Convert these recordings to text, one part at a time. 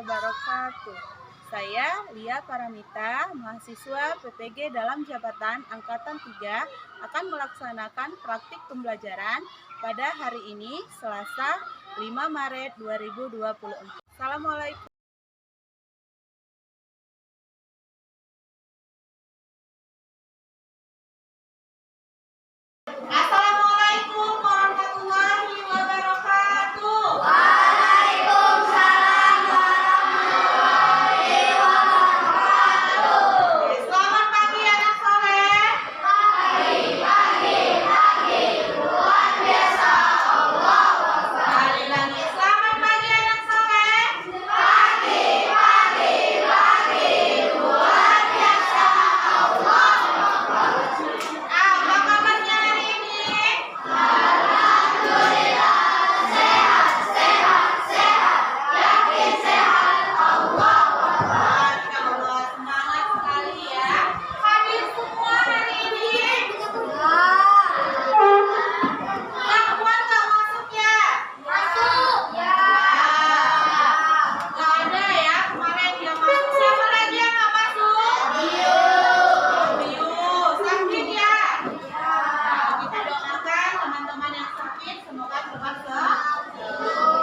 wabarakatuh. Saya Lia Paramita, mahasiswa PPG dalam jabatan Angkatan 3 akan melaksanakan praktik pembelajaran pada hari ini, Selasa 5 Maret 2024. Assalamualaikum. Assalamualaikum warahmatullahi wabarakatuh. Waalaikumsalam warahmatullahi wabarakatuh. Selamat pagi anak soleh. Pagi, luar biasa. Allahu Akbar. Sekali lagi, selamat pagi anak soleh. Pagi, luar biasa. Allahu Akbar. Apa kabarnya hari ini? Alhamdulillah, sehat. Yakin sehat. Allahu Akbar. Masya Allah, semangat sekali ya. Hadir semua hari ini. Perempuan nggak masuk ya? Masuk. Ya. Nggak ada ya kemarin yang masuk. Siapa lagi yang nggak masuk? Bius, sakit ya? Kita doakan teman-teman yang sakit semoga cepat sembuh.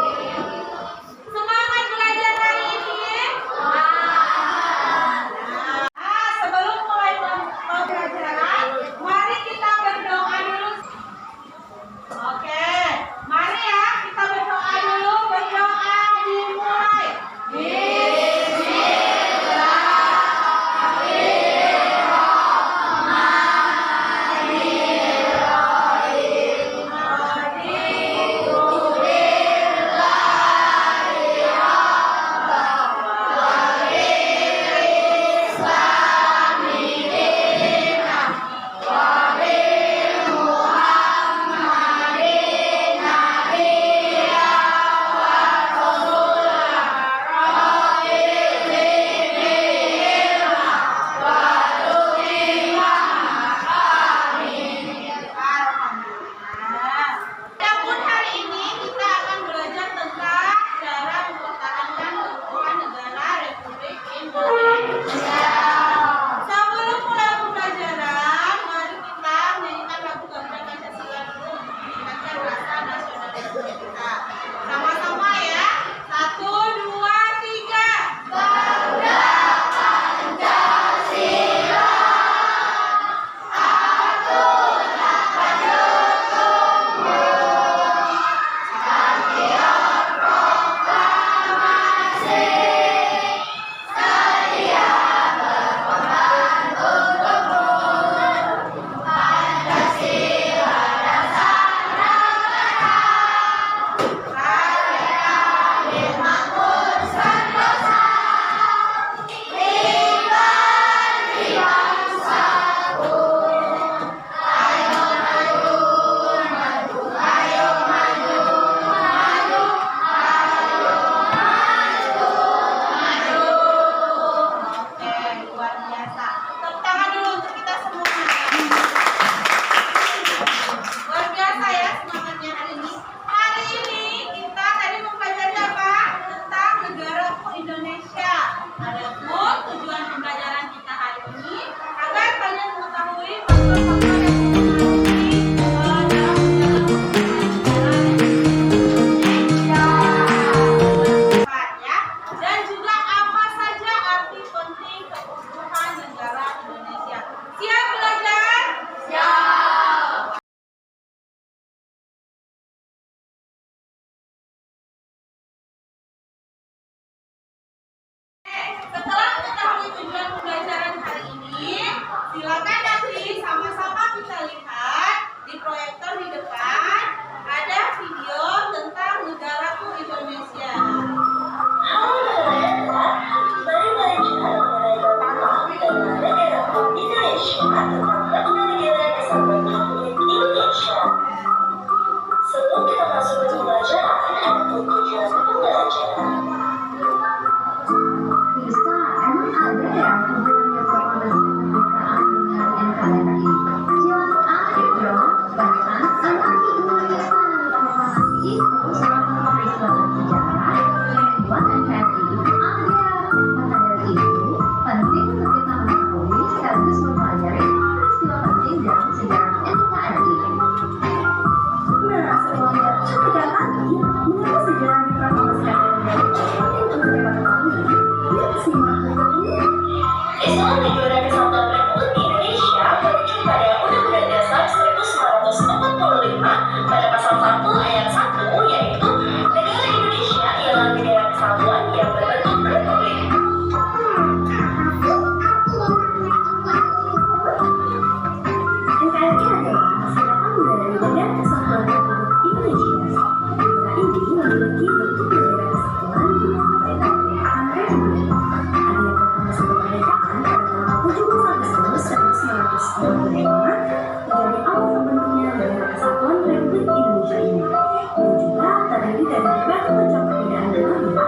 Semangat belajar hari ini. Sebelum mulai pembelajaran, mari kita berdoa dulu. Oke, mari ya kita berdoa dulu. Berdoa dimulai. Adapun hari ini kita akan belajar tentang cara mempertahankan keutuhan negara Republik Indonesia. Sebelum mulai pembelajaran, mari kita menyanyikan lagu Garuda Pancasila dulu untuk meningkatkan rasa nasionalisme kita. Sama-sama ya. 1, 2, 3. Garuda Pancasila, Oke, luar biasa. Tepuk tangan dulu untuk kita semua. Luar biasa ya semangatnya hari ini. Hari ini kita tadi mempelajari apa? Tentang negaraku Indonesia. Adapun tujuan pembelajaran kita hari ini agar kalian mengetahui faktor-faktor yang mempengaruhi dalam menjalankan negara Indonesia. Ya, dan juga apa saja arti penting keutuhan negara Indonesia. Siap belajar? siap. Setelah mengetahui tujuan pembelajaran hari ini, silakan nanti sama-sama kita lihat di proyektor di depan ada video tentang negaraku Indonesia. Sebelum kita masuk ke pembelajaran, ada tujuan pembelajaran. Bisa, emang ada ya hubungan yang proklamasi kemerdekaan dengan hari yang kalian ini? Jelas ada dong, bahkan sangat Ada yang proklamasi kemerdekaan pada tanggal 17 Agustus 1945 menjadi awal terbentuknya Negara Kesatuan Republik Indonesia ini. Dan juga terdiri dari berbagai macam perbedaan budaya,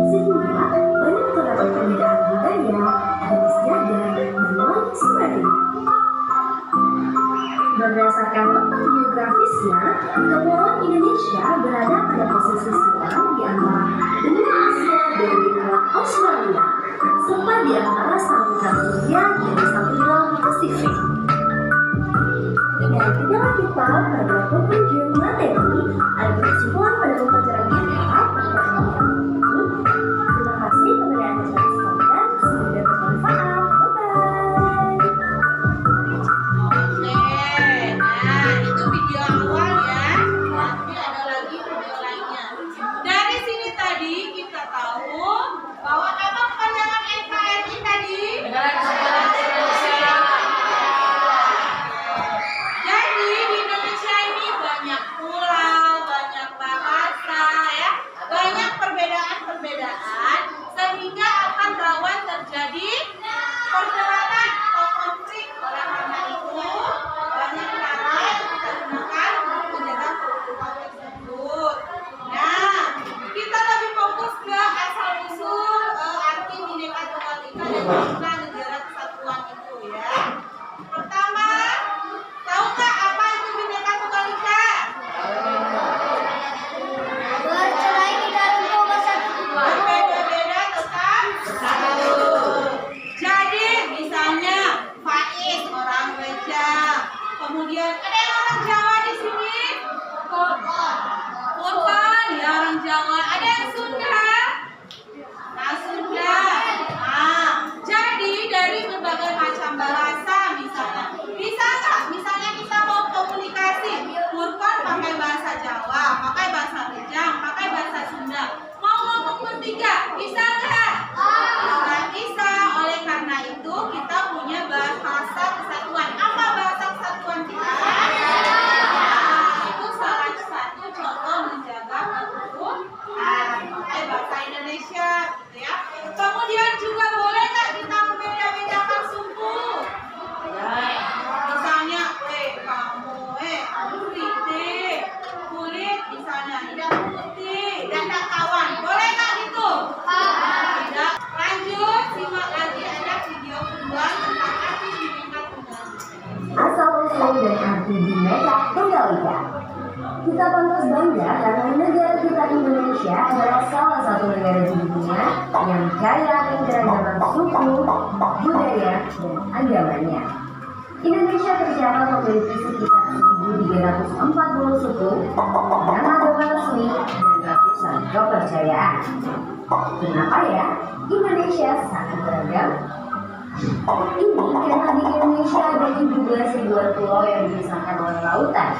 sehingga banyak terdapat perbedaan budaya, etnis istiadat, dan lain sebagainya. Berdasarkan letak geografisnya, Kepulauan Indonesia berada pada posisi silang di antara benua Asia dan benua Australia, serta di antara Samudra Hindia dan Samudra Pasifik. Dan itulah kita pada penghujung materi. Ada kesimpulan pada pembelajaran kita pada pertemuan ini. Terima kasih kepada Anda sekalian. Semoga bermanfaat. Bye-bye. Oke, nah itu video awal ya. Nanti ada lagi video lainnya. Dari sini tadi kita tahu bahwa apa kepanjangan NKRI tadi? Negara Kesatuan Indonesia. Jadi di Indonesia ini banyak pulau, banyak bahasa ya, banyak perbedaan-perbedaan sehingga akan rawan terjadi pergerakan atau konflik. Oleh karena itu banyak cara yang kita gunakan untuk menjaga kerukunan tersebut. Nah, kita lebih fokus ke asal usul arti Bhinneka Tunggal Ika dan makna negara kesatuan itu ya. Pertama, tahu nggak apa itu Bhinneka Tunggal Ika? Bercerai tidak untuk bersatu. Berbeda-beda tetap bersatu. Jadi misalnya Faiz orang Reja, kemudian ada yang orang Jawa di sini? Korban ya orang Jawa. Ada yang Sunda? Nah Sunda. Nah, jadi dari berbagai macam bahasa misalnya, bisa nggak? Misalnya kita mau komunikasi, Furqan pakai bahasa Jawa, pakai bahasa Rejang, pakai bahasa Sunda. Mau ngomong bertiga, bisa nggak? Nggak bisa. Oleh karena itu kita punya bahasa kesatuan. Apa bahasa kesatuan kita? Nah, itu salah satu contoh menjaga kerukunan. Pakai bahasa Indonesia, gitu ya. Kemudian juga boleh nggak kita membeda-bedakan suku? Misalnya, kamu putih, kulit misalnya, tidak putih, dan tak kawan. Boleh nggak gitu? Tidak. Lanjut, simak lagi ada video kedua tentang arti Bhinneka Tunggal Ika. Asal usul dan arti Bhinneka Tunggal Ika. Kita pantas bangga karena negara kita Indonesia adalah salah satu negara di dunia yang kaya akan keragaman suku, budaya, dan agamanya. Indonesia tercatat memiliki sekitar 1.340 suku, 6 agama resmi, dan ratusan kepercayaan. Kenapa ya Indonesia sangat beragam? Ini karena di Indonesia ada juga ribuan pulau yang dipisahkan oleh lautan.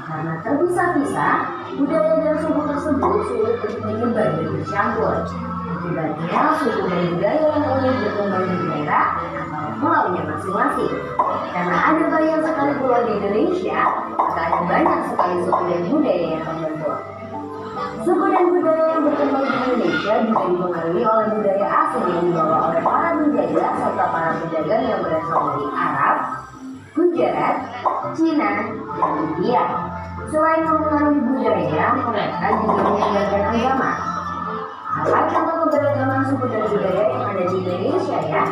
Karena terpisah-pisah, budaya dan suku tersebut sulit untuk menyebar dan bercampur. Akibatnya, suku dan budaya yang unik berkembang di daerah atau pulaunya masing-masing. Karena ada banyak sekali pulau di Indonesia, maka ada banyak sekali suku dan budaya yang terbentuk. Suku dan budaya yang berkembang di Indonesia juga dipengaruhi oleh budaya asing yang dibawa oleh para penjajah serta para pedagang yang berasal dari Arab, Gujarat, Cina, dan India. Selain mempengaruhi budaya, mereka juga mengajarkan agama. Apa contoh keberagaman suku dan budaya yang ada di Indonesia ya?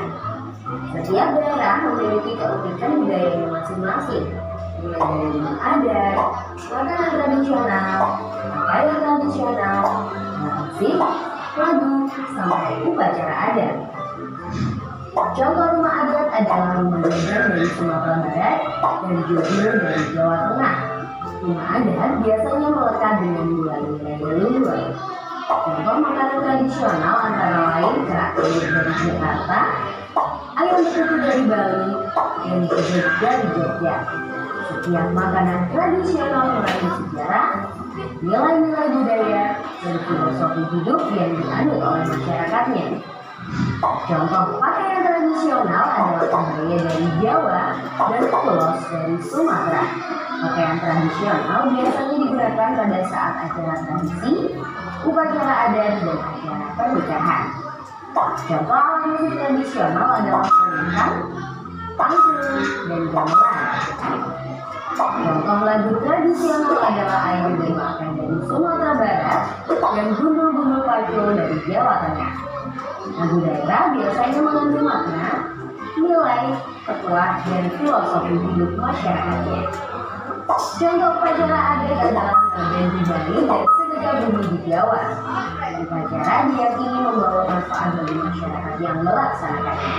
Setiap daerah memiliki keunikan budayanya masing-masing, mulai dari rumah adat, makanan tradisional, pakaian tradisional, musik, lagu, sampai upacara adat. Contoh rumah adat adalah rumah Minang dari Sumatera Barat dan Jogja dari Jawa Tengah. Rumah adat biasanya melekat dengan nilai-nilai leluhur. Contoh makanan tradisional antara lain kerak telur dari Jakarta, ayam betutu dari Bali, dan gudeg dari Jogja. Setiap makanan tradisional mengandung sejarah, nilai-nilai budaya, dan filosofi hidup yang dianut oleh masyarakatnya. Contoh pakaian tradisional adalah kebaya dari Jawa dan ulos dari Sumatera. Pakaian tradisional biasanya digunakan pada saat acara tradisi, upacara adat, dan acara pernikahan. Contoh alat musik tradisional adalah perangkat, pantun, dan gamelan. Contoh lagu tradisional adalah Ayam Dimakan dari Sumatera Barat dan Gundul-Gundul Paco dari Jawa Tengah. Lagu daerah biasanya mengandung makna, nilai, petuah, dan filosofi hidup masyarakatnya. Contoh upacara adat adalah ngeband di Bali dan sedekah bumi di Jawa. Upacara diyakini membawa manfaat bagi masyarakat yang melaksanakannya.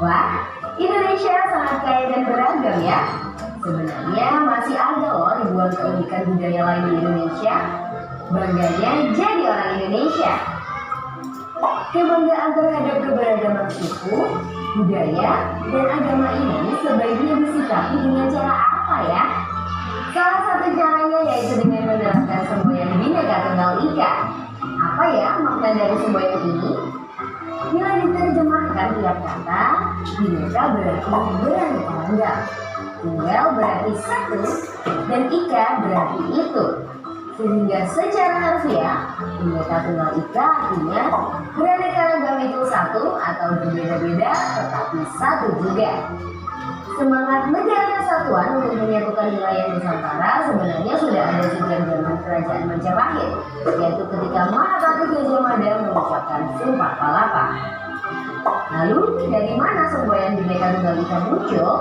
Wah, Indonesia sangat kaya dan beragam ya. Sebenarnya masih ada loh ribuan keunikan budaya lain di Indonesia. Bangganya jadi orang Indonesia. Kebanggaan terhadap keberagaman suku, budaya, dan agama ini sebaiknya disikapi dengan cara apa ya? Salah satu caranya yaitu dengan menerapkan semboyan Bhinneka Tunggal Ika. Apa ya makna dari semboyan ini? Bila diterjemahkan tiap kata, Bhinneka berarti beraneka ragam, Tunggal berarti satu, dan Ika berarti itu. Sehingga secara harfiah, Bhinneka Tunggal Ika artinya beraneka ragam itu satu atau berbeda-beda tetapi satu juga. Semangat negara kesatuan untuk menyatukan wilayah Nusantara sebenarnya sudah ada sejak zaman kerajaan Majapahit, yaitu ketika Mahapati Gajah Mada mengucapkan Sumpah Palapa. Lalu dari mana semboyan Bhinneka Tunggal Ika muncul?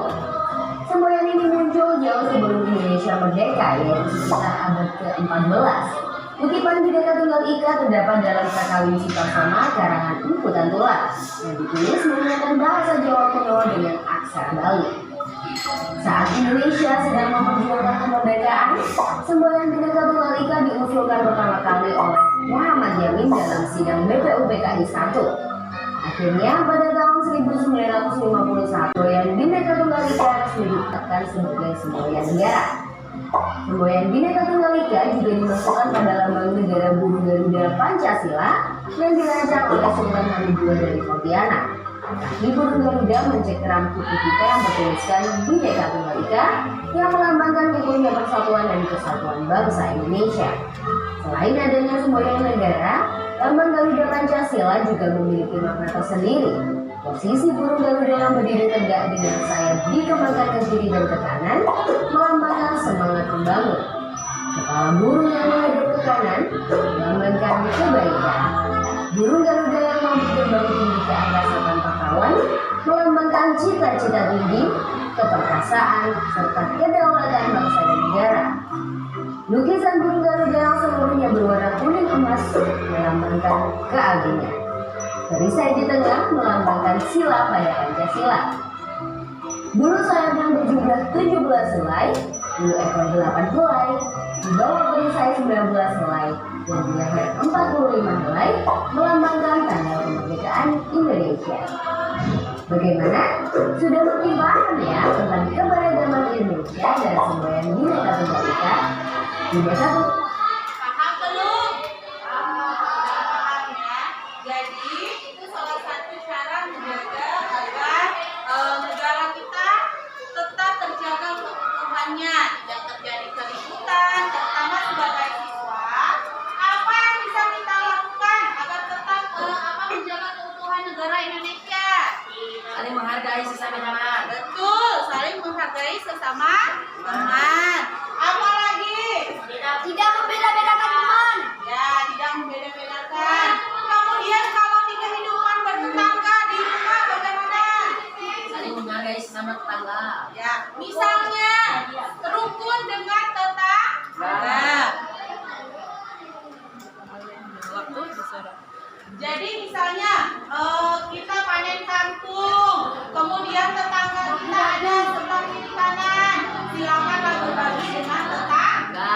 Semboyan ini muncul jauh sebelum Indonesia merdeka, yaitu sekitar abad ke-14. Kutipan Bhinneka Tunggal Ika terdapat dalam Kakawin Sutasana karangan Empu Tantular yang ditulis menggunakan bahasa Jawa kuno dengan aksara Bali. Saat Indonesia sedang memperjuangkan kemerdekaan, semboyan Bhinneka Tunggal Ika diusulkan pertama kali oleh Muhammad Yamin dalam sidang BPUPKI 1. Akhirnya pada tahun 1951 yang Bhinneka Tunggal Ika resmi ditetapkan sebagai semboyan negara. Semboyan Bhinneka Tunggal Ika juga dimasukkan pada lambang negara Burung Garuda Pancasila yang dirancang oleh Sultan Hamengkubuwono II dari Pontianak. Kaki burung Garuda mencengkeram kupu kita yang bertuliskan Bhinneka Tunggal Ika yang melambangkan kokohnya persatuan dan kesatuan bangsa Indonesia. Selain adanya semboyan negara, lambang Garuda Pancasila juga memiliki makna tersendiri. Posisi burung Garuda yang berdiri tegak dengan sayap dikembangkan ke kiri dan ke kanan melambangkan semangat membangun. Kepala burung yang menghadap ke kanan melambangkan kebaikan. Burung Garuda yang mampu terbang tinggi ke angkasa tanpa kawan melambangkan cita-cita tinggi, keperkasaan, serta kedaulatan bangsa dan negara. Lukisan burung Garuda yang seluruhnya berwarna kuning emas melambangkan keagungan. Perisai di tengah melambangkan sila pada Pancasila. Bulu sayap yang berjumlah 17 helai, bulu ekor 8 helai, di bawah perisai 19 helai, dan di leher 45 helai melambangkan tanggal kemerdekaan Indonesia. Bagaimana? Sudah makin paham ya tentang keberagaman Indonesia dan semboyan Bhinneka Tunggal Ika? Bhinneka Tunggal Paham belum? Paham ya. Jadi itu salah satu cara menjaga agar negara kita tetap terjaga keutuhannya, tidak terjadi keributan. Terutama sebagai siswa, apa yang bisa kita lakukan agar tetap menjaga keutuhan negara Indonesia? Saling menghargai sesama teman. Betul, saling menghargai sesama teman. Apalagi Tidak membeda-bedakan teman. ya, tidak membeda-bedakan. Kemudian kalau di kehidupan bertetangga di rumah bagaimana? Saling menghargai sesama tetangga. Ya, misalnya rukun dengan tetangga. Jadi misalnya kita panen kangkung, kemudian tetangga kita ada sebelah kiri kanan, silakanlah berbagi dengan tetangga.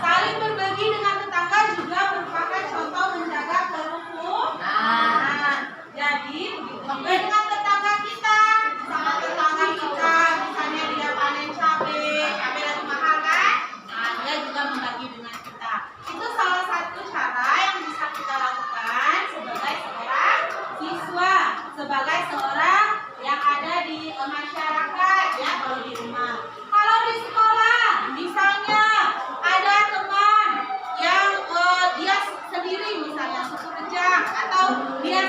Saling berbagi dengan tetangga juga merupakan contoh menjaga kerukunan. Jadi begitu juga dengan tetangga kita, sama tetangga kita, misalnya dia panen cabai lagi mahal kan? Nah, dia juga membagi dengan kita. Itu salah satu cara yang bisa kita lakukan sebagai seorang siswa, sebagai seorang yang ada di masyarakat ya kalau di rumah. Kalau di sekolah, misalnya ada teman yang dia sendiri misalnya suku Rejang atau dia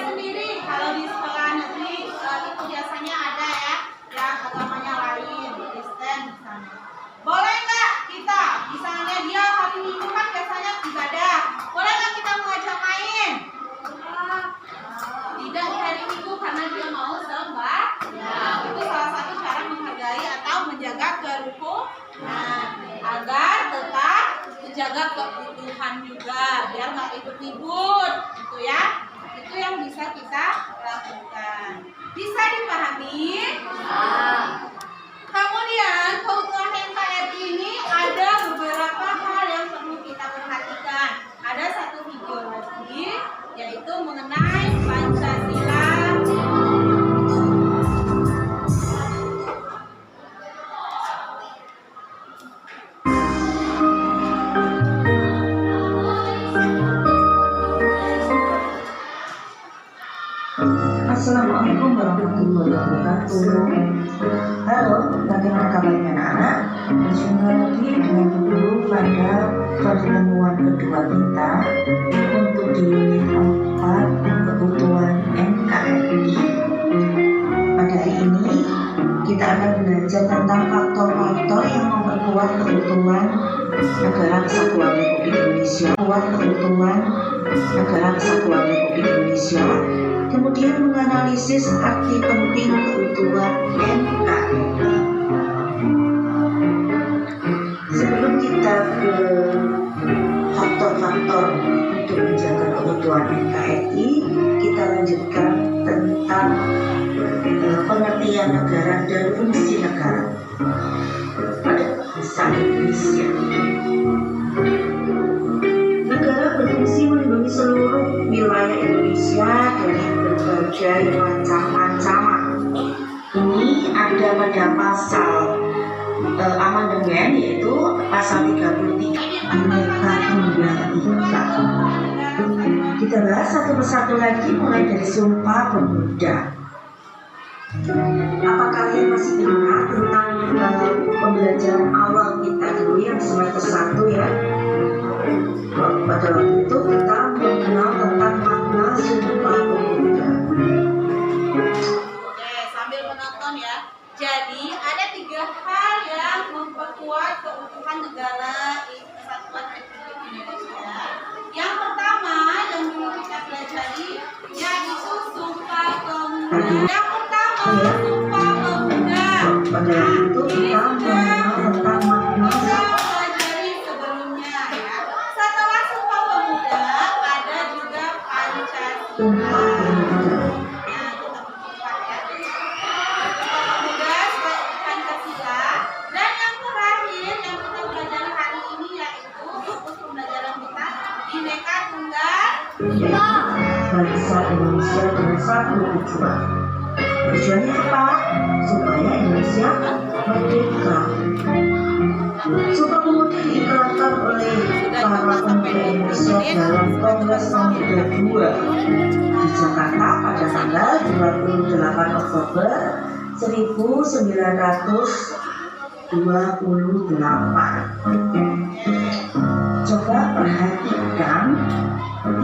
menjaga keutuhan juga biar nggak ribut-ribut gitu ya. Itu yang bisa kita lakukan. Bisa dipahami? Kemudian keutuhan NKRI ini ada beberapa hal yang perlu kita perhatikan. Ada satu video lagi yaitu mengenai Pancasila. Assalamualaikum warahmatullahi wabarakatuh. Halo, bagaimana kabarnya anak-anak? Berjumpa lagi dengan guru pada pertemuan kedua kita untuk di unit 4 keutuhan NKRI. Pada hari ini kita akan belajar tentang faktor-faktor yang memperkuat keutuhan Negara Kesatuan Republik Indonesia. Kemudian menganalisis arti penting keutuhan NKRI. Sebelum kita ke faktor-faktor untuk menjaga keutuhan NKRI, kita lanjutkan tentang pengertian negara dan fungsi negara pada bahasa Indonesia. Negara berfungsi melindungi seluruh wilayah Indonesia dari berbagai macam ancaman. Ini ada pada pasal amandemen, yaitu pasal 33 Bhinneka Tunggal Ika. Kita bahas satu persatu lagi mulai dari Sumpah Pemuda. Apa kalian masih ingat tentang pembelajaran awal kita dulu yang semester 1 ya? Pada waktu itu kita mengenal tentang makna Sumpah Pemuda. Oke, sambil menonton ya. Jadi ada 3 hal yang memperkuat keutuhan negara Kesatuan Republik Indonesia. Yang pertama yang dulu kita pelajari yaitu Sumpah Pemuda. Yang pertama Sumpah Pemuda. Pada waktu itu kita mengenal tentang makna kita pelajari sebelumnya ya. Setelah Sumpah Pemuda ada juga Pancasila. Sumpah Pemuda. Bangsa Indonesia dengan satu tujuan. Tujuannya apa? Supaya Indonesia merdeka. Sumpah Pemuda diiklankan oleh para pemuda Indonesia dalam Kongres Pemuda 2 di Jakarta pada tanggal 28 Oktober 1928. Coba perhatikan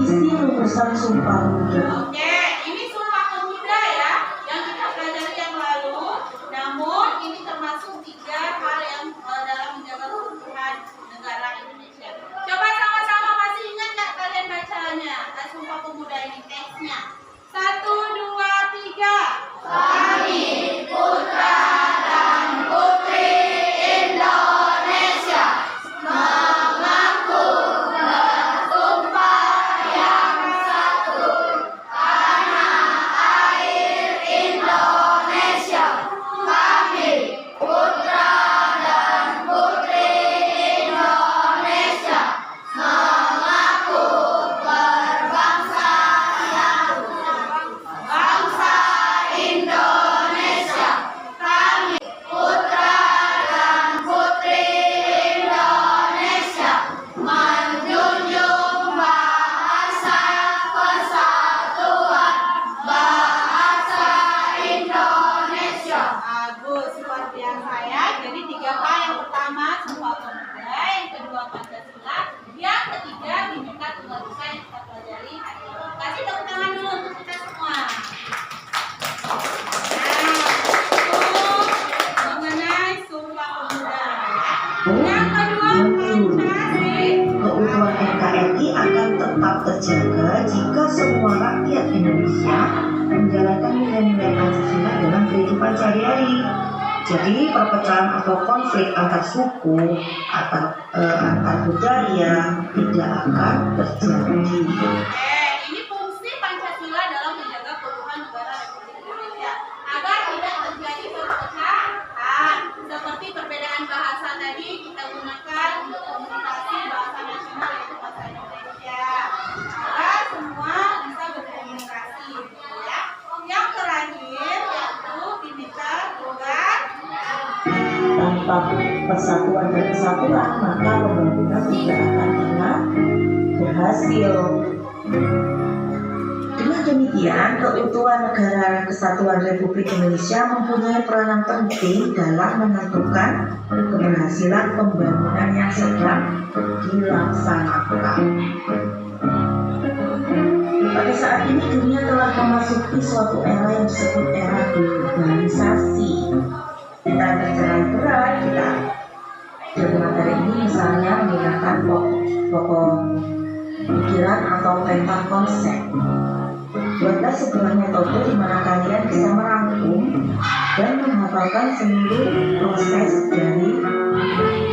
isi rumusan Sumpah Pemuda. Oke, ini Sumpah Pemuda ya, yang kita pelajari yang lalu. Namun ini termasuk 3 hal yang dalam menjaga keutuhan negara Indonesia. Coba sama-sama masih ingat nggak kalian bacanya? Sumpah Pemuda ini teksnya. 1, 2, 3. Kami putra dan putri Indonesia mengaku bersumpah yang satu tanah air Indonesia. Kami putra dan putri Indonesia mengaku berbangsa yang bangsa Indonesia. Kami putra dan putri Indonesia menjunjung bahasa persatuan bahasa Indonesia. Bagus, luar biasa ya. Jadi 3 hal, yang pertama Sumpah Pemuda, yang kedua Pancasila, yang ketiga Bhinneka Tunggal Ika yang kita pelajari hari ini. Kasih tepuk tangan dulu untuk kita semua. Nah, mengenai Sumpah Pemuda. Yang kedua Pancasila. Keutuhan NKRI akan tetap terjaga jika semua rakyat Indonesia menjalankan nilai-nilai Pancasila dalam kehidupan sehari-hari. Jadi perpecahan atau konflik antar suku atau antar budaya tidak akan terjadi. Ini fungsi Pancasila dalam menjaga keutuhan negara Republik Indonesia agar tidak terjadi perpecahan. Seperti perbedaan bahasa tadi, kita gunakan untuk komunikasi bahasa nasional yaitu bahasa Indonesia agar semua bisa berkomunikasi, ya. Yang terakhir yaitu Bhinneka Tunggal Tanpa persatuan dan kesatuan, maka pembangunan tidak akan pernah berhasil. Dengan demikian, keutuhan negara Kesatuan Republik Indonesia mempunyai peranan penting dalam menentukan keberhasilan pembangunan yang sedang dilaksanakan. Pada saat ini dunia telah memasuki suatu era yang disebut era globalisasi. Kita bercerai-berai, kita dari materi ini misalnya menggunakan pokok pikiran atau tentang konsep. Buatlah sebuah metode di mana kalian bisa merangkum dan menghafalkan seluruh proses dari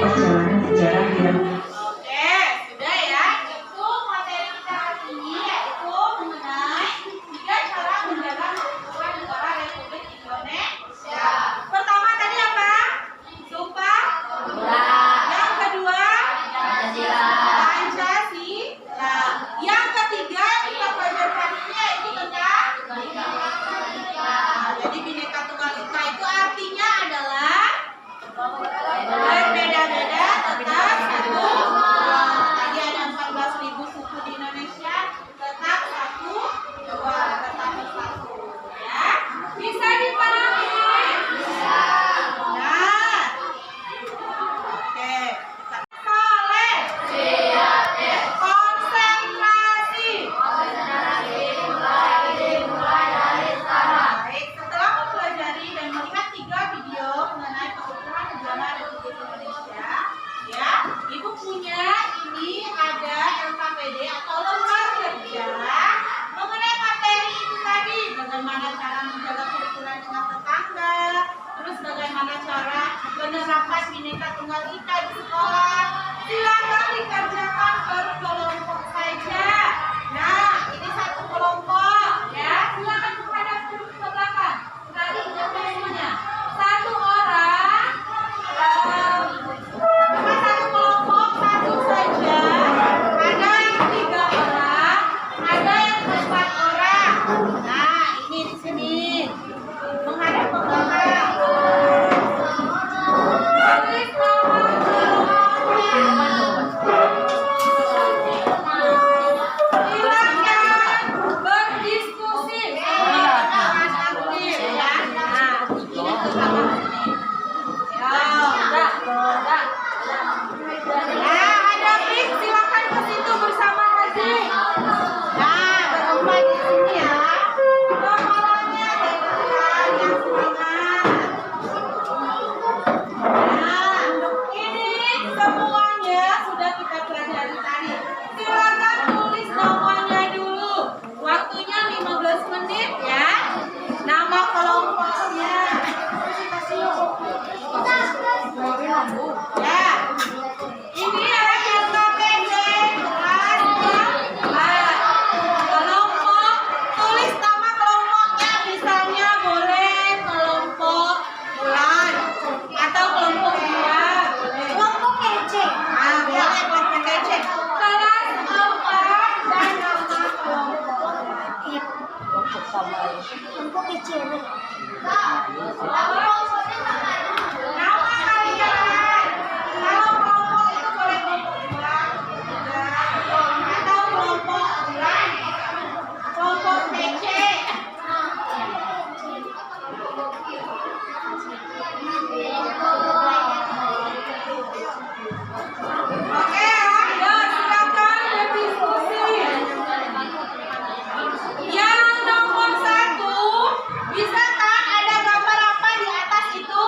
perjalanan sejarah yang Oke, sudah ya. Itu materi kita hari ini yaitu mengenai 3 cara menjaga keutuhan negara Republik Indonesia. Pertama tadi apa? Sumpah. Yang kedua, Pancasila. Yang ketiga kita pelajaran ini yaitu tentang jadi Bhinneka Tunggal Ika itu artinya adalah berbeda-beda tetap satu. Tadi ada 14.000 suku di Indonesia, tetap satu, dua, tetap bersatu. Ya, bisa dipahami? Bisa. Nah, oke. Soleh. Konsentrasi. Baik, setelah mempelajari dan melihat 3 video mengenai keutuhan negara Republik Indonesia, ya, Ibu punya ini ada LKPD atau lembar kerja mengenai materi itu tadi, bagaimana cara menjaga kerukunan dengan tetangga, terus bagaimana cara penerapan Bhinneka Tunggal Ika di sekolah. Silakan dikerjakan berkelompok saja. Nah, ini satu kelompok, ya. Silakan kepada guru ke belakang. Tadi semuanya. Satu orang, bukan satu kelompok, satu saja. Ada yang 3 orang, ada yang 4 orang. Nah, ini di sini menghadap ke belakang. Tulis silakan berdiskusi. Jangan aktif, ya. Nah, ini ke belakang sini. Ya, udah. Nah, ada mic, silakan ke situ bersama lagi. Nah, berempat di sini ya. Kepalanya tegakkan yang semangat. Nah, ini semuanya sudah kita pelajari tadi. Silakan tulis namanya dulu. Waktunya 15 menit ya. Nama kelompoknya. Ya. Ini ada LKPD kelas 4. Kelompok, tulis nama kelompoknya, misalnya boleh kelompok bulan atau kelompok 2 boleh. Kelompok kece. Ah, boleh kelompok kece. Kelas 4 dan nama kelompoknya. Kelompok kece. Nama kalian. Kalau kelompok itu boleh kelompok 2, 3, atau kelompok bulan, kelompok kece. Oke, ayo silakan berdiskusi. Yang nomor 1, bisa kan ada gambar apa di atas itu?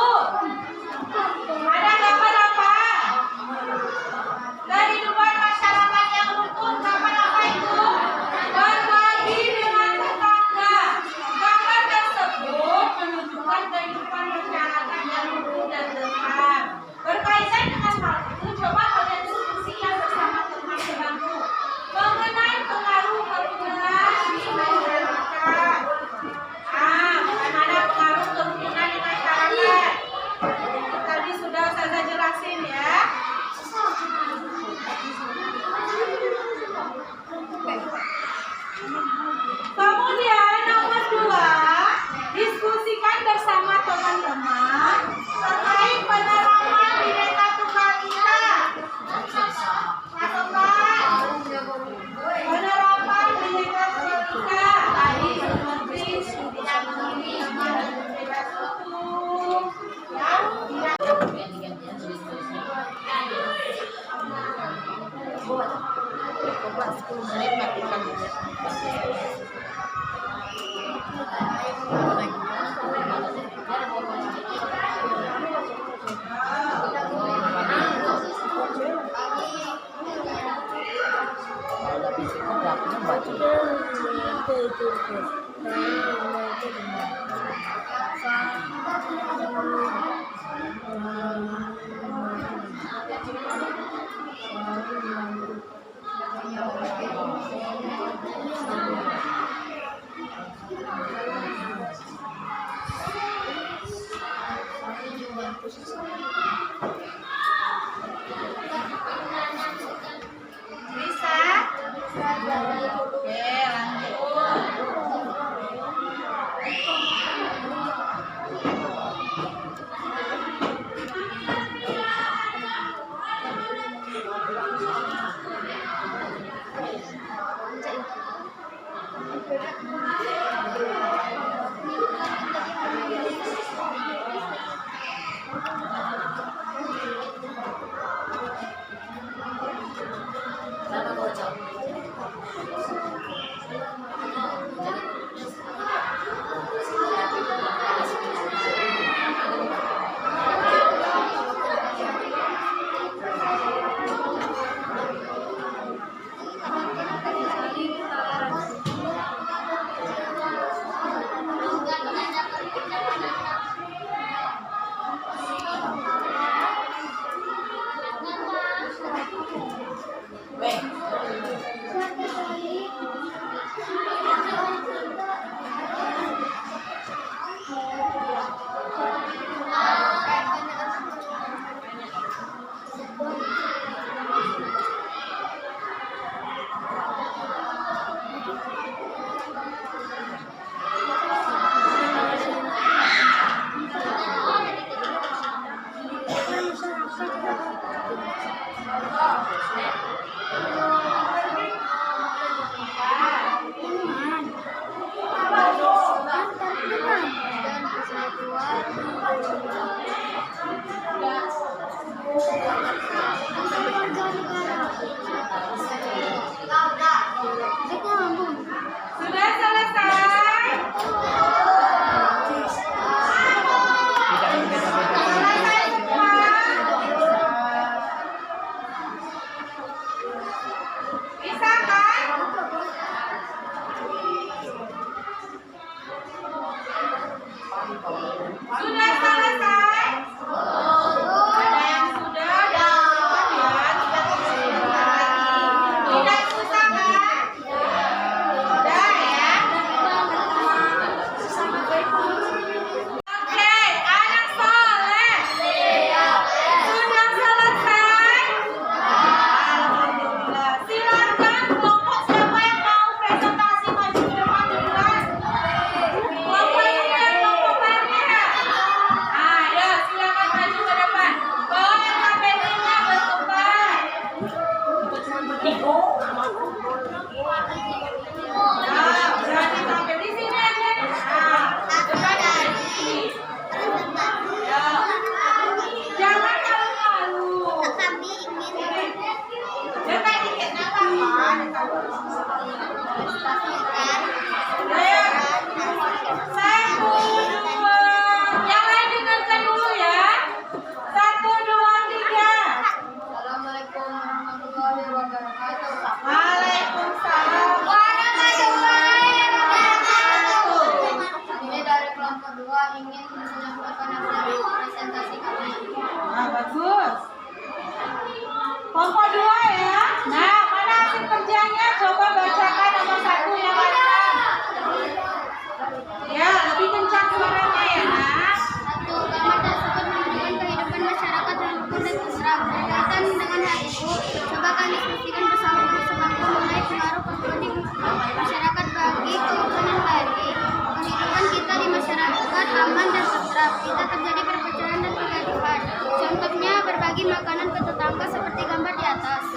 akrab, tidak terjadi perpecahan dan kegaduhan. Contohnya berbagi makanan ke tetangga seperti gambar di atas.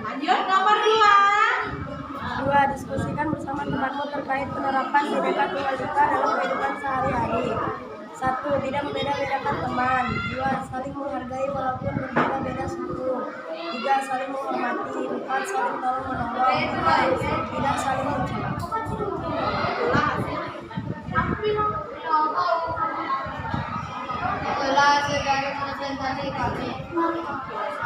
Lanjut nomor 2. 2. Diskusikan bersama temanmu terkait penerapan Bhinneka Tunggal Ika dalam kehidupan sehari-hari. 1. Tidak membeda-bedakan teman. 2. Saling menghargai walaupun berbeda-beda suku. 3. Saling menghormati. 4. Saling tolong menolong. 5. Tidak saling mencela. Itulah segala presentasi kami.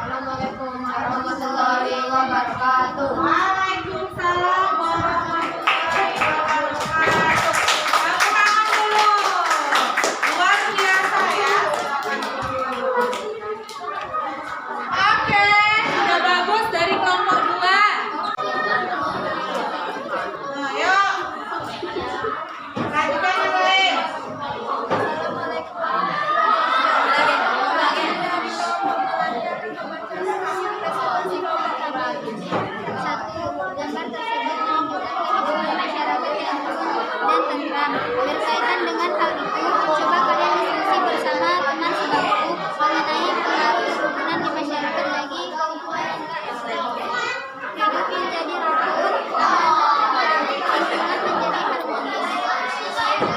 Assalamualaikum warahmatullahi wabarakatuh. Waalaikumsalam warahmatullahi wabarakatuh. Tepuk tangan dulu. Luar biasa ya. Oke, sudah bagus dari kelompok 2. Nah, yuk. Lanjutkan yang lain. Satu, gambar tersebut menunjukkan kehidupan masyarakat yang rukun dan tentram. Berkaitan dengan hal itu, coba kalian diskusi bersama teman sebangku mengenai pengaruh kerukunan di masyarakat bagi hidup menjadi rukun, lingkungan menjadi harmonis. 2.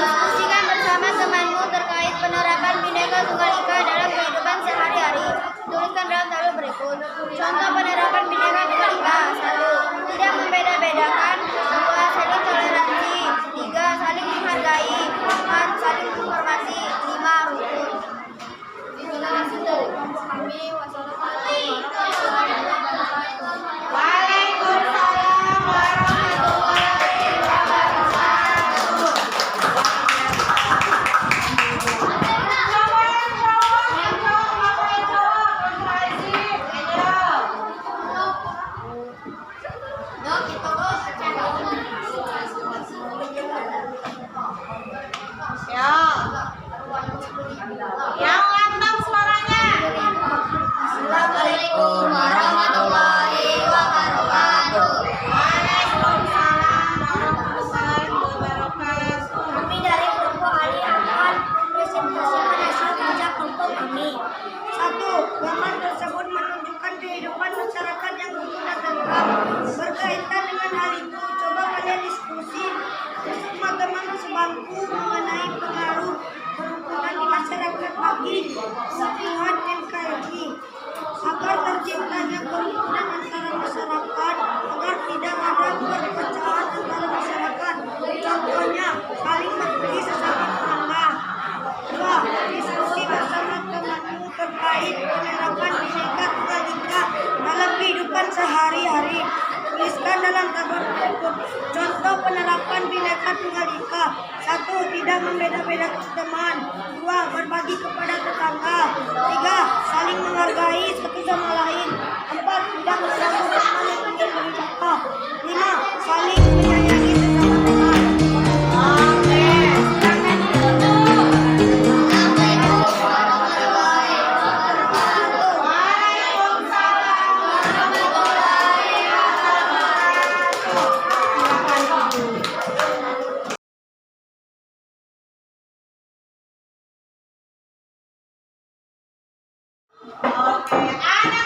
Diskusikan bersama temanmu terkait penerapan Bhinneka Tunggal Ika dalam kehidupan sehari-hari. Tuliskan dalam tabel berikut. Contoh penerapan Bhinneka Tunggal Ika. 1. Tidak membeda-bedakan. 2. Saling toleransi. 3. Saling menghargai. 4. Saling menghormati. 5. Rukun. Itulah hasil dari kelompok kami. Wassalamualaikum warahmatullahi wabarakatuh. Waalaikumsalam warahmatullahi wabarakatuh. Siapa yang jawab? Yang jawab apa itu? Kontrasi. Ya. Yang lantang suaranya. Assalamualaikum warahmatullahi wabarakatuh. Waalaikumsalam warahmatullahi wabarakatuh. Kami dari kelompok Ali akan presentasikan hasil kerja kelompok kami. 1. Gambar tersebut menunjukkan kehidupan masyarakat yang rukun dan tentram. Berkaitan dengan hal itu, coba kalian diskusi bersama teman sebangku mengenai pengaruh kerukunan di masyarakat bagi lingkungan NKRI agar terciptanya kerukunan antara masyarakat, agar tidak ada perpecahan antara masyarakat. Contohnya, saling berbagi sesama tetangga. 2. Diskusi bersama temanmu terkait penerapan Bhinneka Tunggal Ika dalam kehidupan sehari-hari. Tuliskan dalam tabel berikut. Contoh penerapan Bhinneka Tunggal Ika. 1. Tidak membeda-bedakan teman. 2. Berbagi kepada tetangga. 3. Saling menghargai satu sama lain. 4. Tidak mengganggu teman yang ingin berbicara. 5. Saling menyayangi sesama teman. Oke, silakan duduk. Waalaikumsalam warahmatullahi wabarakatuh. Silakan duduk. Oke, anak